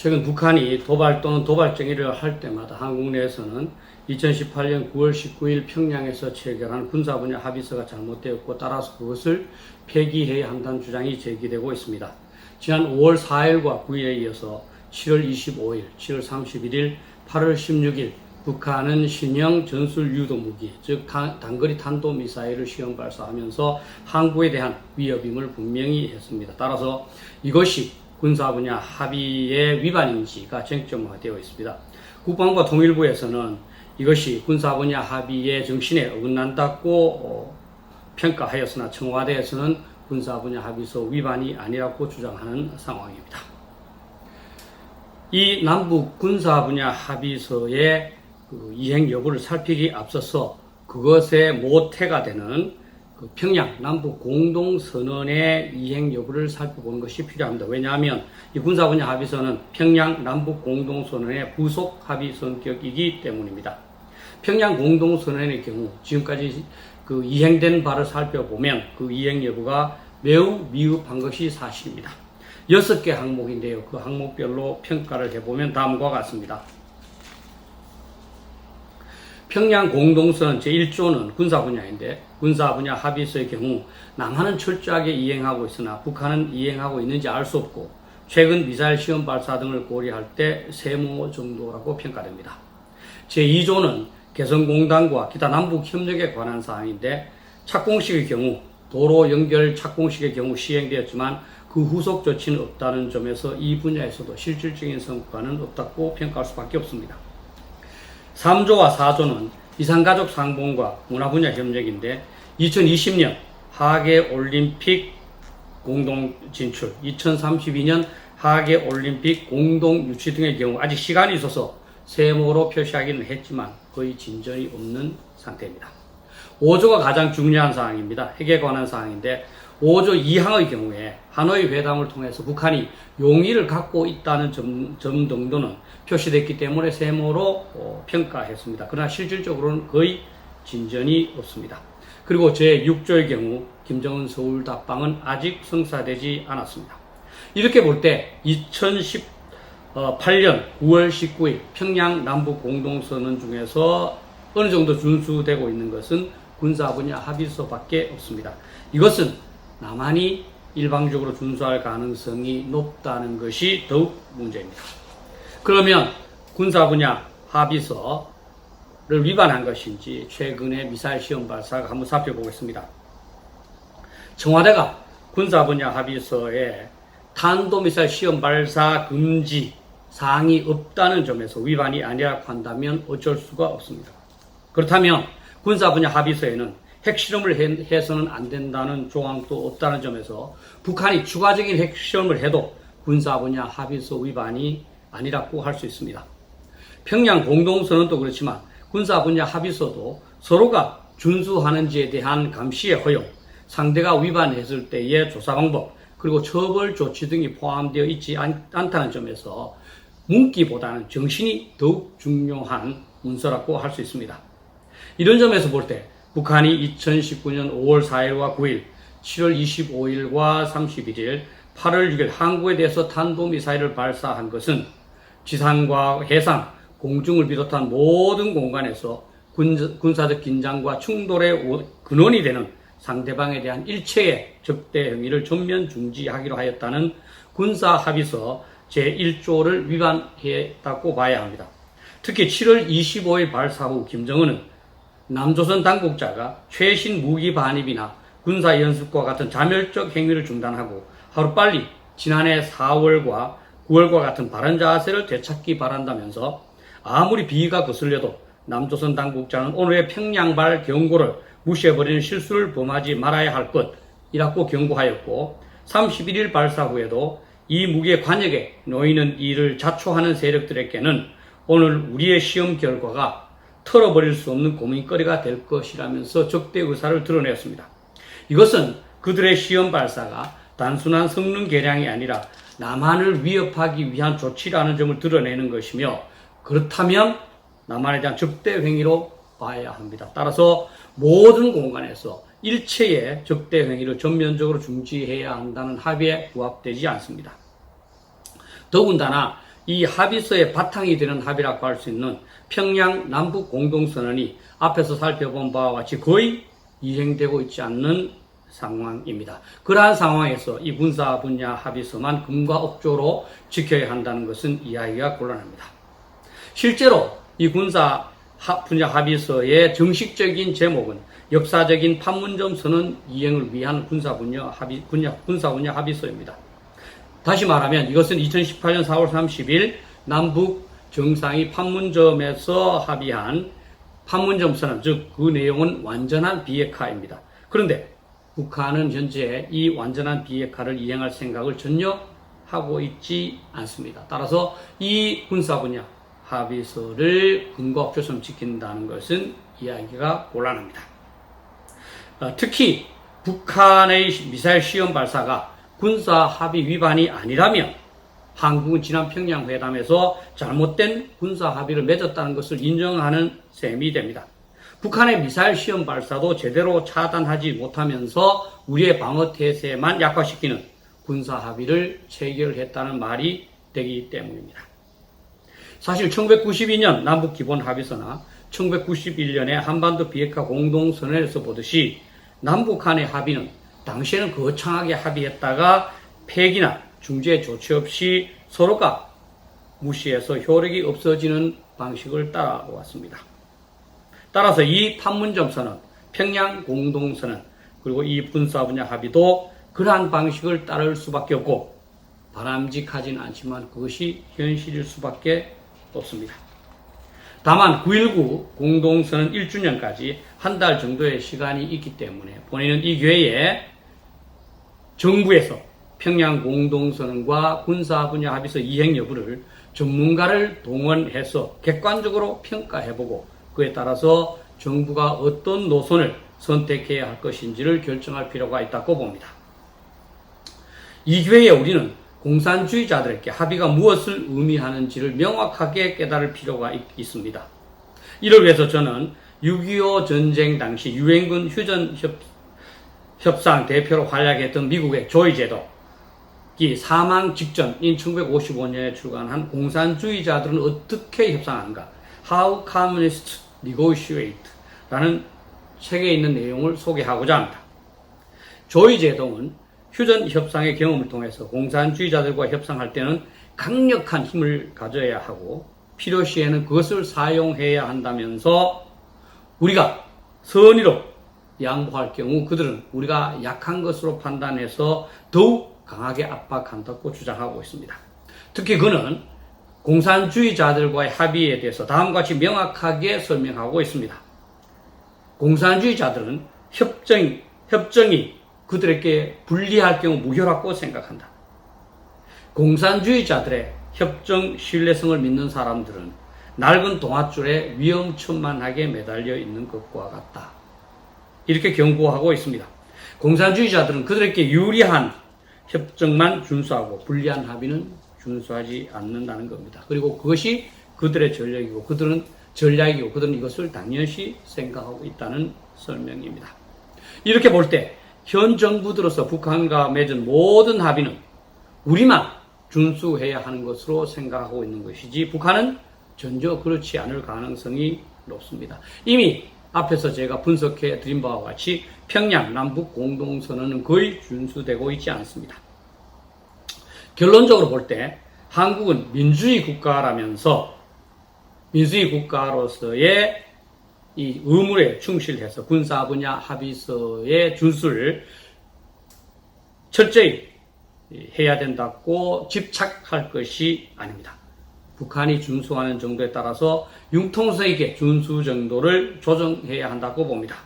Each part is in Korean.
최근 북한이 도발 또는 도발쟁이를 할 때마다 한국 내에서는 2018년 9월 19일 평양에서 체결한 군사 분야 합의서가 잘못되었고 따라서 그것을 폐기해야 한다는 주장이 제기되고 있습니다. 지난 5월 4일과 9일에 이어서 7월 25일, 7월 31일, 8월 16일 북한은 신형 전술 유도 무기, 즉 단거리 탄도미사일을 시험 발사하면서 항구에 대한 위협임을 분명히 했습니다. 따라서 이것이 군사 분야 합의의 위반인지가 쟁점화되어 있습니다. 국방부와 통일부에서는 이것이 군사 분야 합의의 정신에 어긋난다고 평가하였으나 청와대에서는 군사 분야 합의서 위반이 아니라고 주장하는 상황입니다. 이 남북 군사 분야 합의서의 이행 여부를 살피기 앞서서 그것의 모태가 되는 평양 남북 공동선언의 이행 여부를 살펴보는 것이 필요합니다. 왜냐하면 이 군사 분야 합의서는 평양 남북 공동선언의 부속 합의 성격이기 때문입니다. 평양 공동선언의 경우 지금까지 이행된 바를 살펴보면 그 이행 여부가 매우 미흡한 것이 사실입니다. 6개 항목인데요. 그 항목별로 평가를 해보면 다음과 같습니다. 평양 공동선언 제1조는 군사 분야인데 군사 분야 합의서의 경우 남한은 철저하게 이행하고 있으나 북한은 이행하고 있는지 알 수 없고 최근 미사일 시험 발사 등을 고려할 때 세모 정도라고 평가됩니다. 제2조는 개성공단과 기타 남북 협력에 관한 사항인데 착공식의 경우 도로 연결 착공식의 경우 시행되었지만 그 후속 조치는 없다는 점에서 이 분야에서도 실질적인 성과는 없다고 평가할 수밖에 없습니다. 3조와 4조는 이산가족 상봉과 문화 분야 협력인데 2020년 하계 올림픽 공동 진출, 2032년 하계 올림픽 공동 유치 등의 경우 아직 시간이 있어서 세모로 표시하기는 했지만 거의 진전이 없는 상태입니다. 5조가 가장 중요한 사항입니다. 핵에 관한 사항인데 5조 2항의 경우에 하노이 회담을 통해서 북한이 용의를 갖고 있다는 점 정도는 표시됐기 때문에 세모로 평가했습니다. 그러나 실질적으로는 거의 진전이 없습니다. 그리고 제6조의 경우 김정은 서울 답방은 아직 성사되지 않았습니다. 이렇게 볼 때 2018년 9월 19일 평양 남북 공동선언 중에서 어느 정도 준수되고 있는 것은 군사 분야 합의서밖에 없습니다. 이것은 남한이 일방적으로 준수할 가능성이 높다는 것이 더욱 문제입니다. 그러면 군사 분야 합의서를 위반한 것인지 최근의 미사일 시험 발사가 한번 살펴보겠습니다. 청와대가 군사 분야 합의서에 탄도미사일 시험 발사 금지 사항이 없다는 점에서 위반이 아니라고 한다면 어쩔 수가 없습니다. 그렇다면 군사 분야 합의서에는 핵실험을 해서는 안 된다는 조항도 없다는 점에서 북한이 추가적인 핵실험을 해도 군사 분야 합의서 위반이 아니라고 할 수 있습니다. 평양 공동선언도 그렇지만 군사 분야 합의서도 서로가 준수하는지에 대한 감시의 허용, 상대가 위반했을 때의 조사 방법, 그리고 처벌 조치 등이 포함되어 있지 않다는 점에서 문기보다는 정신이 더욱 중요한 문서라고 할 수 있습니다. 이런 점에서 볼 때 북한이 2019년 5월 4일과 9일, 7월 25일과 31일, 8월 6일 항구에 대해서 탄도미사일을 발사한 것은 지상과 해상, 공중을 비롯한 모든 공간에서 군사적 긴장과 충돌의 근원이 되는 상대방에 대한 일체의 적대 행위를 전면 중지하기로 하였다는 군사 합의서 제1조를 위반했다고 봐야 합니다. 특히 7월 25일 발사 후 김정은은 남조선 당국자가 최신 무기 반입이나 군사 연습과 같은 자멸적 행위를 중단하고 하루빨리 지난해 4월과 9월과 같은 바른 자세를 되찾기 바란다면서 아무리 비위가 거슬려도 남조선 당국자는 오늘의 평양발 경고를 무시해버리는 실수를 범하지 말아야 할 것이라고 경고하였고 31일 발사 후에도 이 무기의 관역에 놓이는 이를 자초하는 세력들에게는 오늘 우리의 시험 결과가 털어버릴 수 없는 고민거리가 될 것이라면서 적대 의사를 드러냈습니다. 이것은 그들의 시험 발사가 단순한 성능 개량이 아니라 남한을 위협하기 위한 조치라는 점을 드러내는 것이며 그렇다면 남한에 대한 적대 행위로 봐야 합니다. 따라서 모든 공간에서 일체의 적대 행위를 전면적으로 중지해야 한다는 합의에 부합되지 않습니다. 더군다나 이 합의서의 바탕이 되는 합의라고 할 수 있는 평양 남북 공동선언이 앞에서 살펴본 바와 같이 거의 이행되고 있지 않는 상황입니다. 그러한 상황에서 이 군사 분야 합의서만 금과 억조로 지켜야 한다는 것은 이야기가 곤란합니다. 실제로 이 군사 분야 합의서의 정식적인 제목은 역사적인 판문점 선언 이행을 위한 군사 분야 합의서입니다. 다시 말하면 이것은 2018년 4월 30일 남북 정상이 판문점에서 합의한 판문점 선언, 즉 그 내용은 완전한 비핵화입니다. 그런데 북한은 현재 이 완전한 비핵화를 이행할 생각을 전혀 하고 있지 않습니다. 따라서 이 군사 분야 합의서를 근거 없이 지킨다는 것은 이야기가 곤란합니다. 특히 북한의 미사일 시험 발사가 군사 합의 위반이 아니라면 한국은 지난 평양 회담에서 잘못된 군사 합의를 맺었다는 것을 인정하는 셈이 됩니다. 북한의 미사일 시험 발사도 제대로 차단하지 못하면서 우리의 방어 태세만 약화시키는 군사 합의를 체결했다는 말이 되기 때문입니다. 사실 1992년 남북 기본 합의서나 1991년에 한반도 비핵화 공동선언에서 보듯이 남북 간의 합의는 당시에는 거창하게 합의했다가 폐기나 중재 조치 없이 서로가 무시해서 효력이 없어지는 방식을 따라왔습니다. 따라서 이 판문점 선언, 평양 공동선언, 그리고 이 군사 분야 합의도 그러한 방식을 따를 수밖에 없고 바람직하지는 않지만 그것이 현실일 수밖에 없습니다. 다만 9.19 공동선언 1주년까지 한 달 정도의 시간이 있기 때문에 본인은 이 기회에 정부에서 평양 공동선언과 군사 분야 합의서 이행 여부를 전문가를 동원해서 객관적으로 평가해보고 그에 따라서 정부가 어떤 노선을 선택해야 할 것인지를 결정할 필요가 있다고 봅니다. 이 기회에 우리는 공산주의자들에게 합의가 무엇을 의미하는지를 명확하게 깨달을 필요가 있습니다. 이를 위해서 저는 6.25 전쟁 당시 유엔군 휴전 협상 대표로 활약했던 미국의 조이 제독이 사망 직전인 1955년에 출간한 공산주의자들은 어떻게 협상하는가? How Communists Negotiate 라는 책에 있는 내용을 소개하고자 합니다. 조이 제독은 휴전 협상의 경험을 통해서 공산주의자들과 협상할 때는 강력한 힘을 가져야 하고 필요시에는 그것을 사용해야 한다면서 우리가 선의로 양보할 경우 그들은 우리가 약한 것으로 판단해서 더욱 강하게 압박한다고 주장하고 있습니다. 특히 그는 공산주의자들과의 합의에 대해서 다음과 같이 명확하게 설명하고 있습니다. 공산주의자들은 협정이 그들에게 불리할 경우 무효라고 생각한다. 공산주의자들의 협정 신뢰성을 믿는 사람들은 낡은 동아줄에 위험천만하게 매달려 있는 것과 같다. 이렇게 경고하고 있습니다. 공산주의자들은 그들에게 유리한 협정만 준수하고 불리한 합의는 준수하지 않는다는 겁니다. 그리고 그것이 그들의 전략이고 그들은 이것을 당연시 생각하고 있다는 설명입니다. 이렇게 볼 때 현 정부들로서 북한과 맺은 모든 합의는 우리만 준수해야 하는 것으로 생각하고 있는 것이지 북한은 전혀 그렇지 않을 가능성이 높습니다. 이미 앞에서 제가 분석해 드린 바와 같이 평양 남북 공동선언은 거의 준수되고 있지 않습니다. 결론적으로 볼 때 한국은 민주주의 국가라면서 민주주의 국가로서의 이 의무에 충실해서 군사 분야 합의서의 준수를 철저히 해야 된다고 집착할 것이 아닙니다. 북한이 준수하는 정도에 따라서 융통성 있게 준수 정도를 조정해야 한다고 봅니다.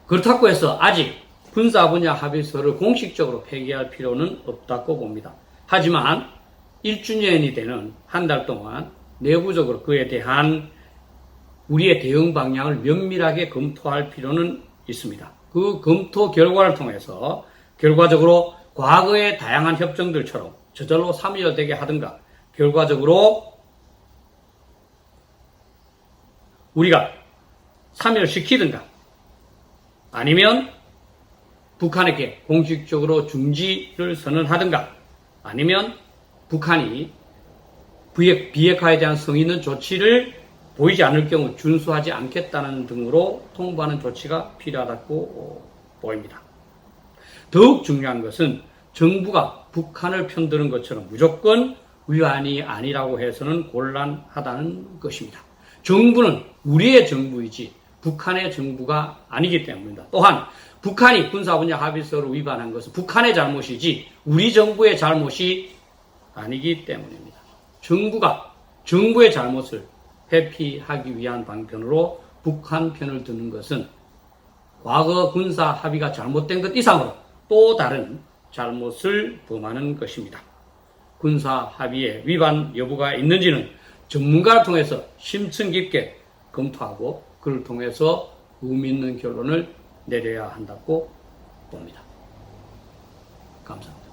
그렇다고 해서 아직 군사 분야 합의서를 공식적으로 폐기할 필요는 없다고 봅니다. 하지만 1주년이 되는 한 달 동안 내부적으로 그에 대한 우리의 대응 방향을 면밀하게 검토할 필요는 있습니다. 그 검토 결과를 통해서 결과적으로 과거의 다양한 협정들처럼 저절로 참여되게 하든가 결과적으로 우리가 참여시키든가 아니면 북한에게 공식적으로 중지를 선언하든가 아니면 북한이 비핵화에 대한 성의 있는 조치를 보이지 않을 경우 준수하지 않겠다는 등으로 통보하는 조치가 필요하다고 보입니다. 더욱 중요한 것은 정부가 북한을 편드는 것처럼 무조건 위반이 아니라고 해서는 곤란하다는 것입니다. 정부는 우리의 정부이지 북한의 정부가 아니기 때문입니다. 또한 북한이 군사분야 합의서를 위반한 것은 북한의 잘못이지 우리 정부의 잘못이 아니기 때문입니다. 정부가 정부의 잘못을 회피하기 위한 방편으로 북한 편을 드는 것은 과거 군사 합의가 잘못된 것 이상으로 또 다른 잘못을 범하는 것입니다. 군사 합의의 위반 여부가 있는지는 전문가를 통해서 심층 깊게 검토하고 그를 통해서 의미 있는 결론을 내려야 한다고 봅니다. 감사합니다.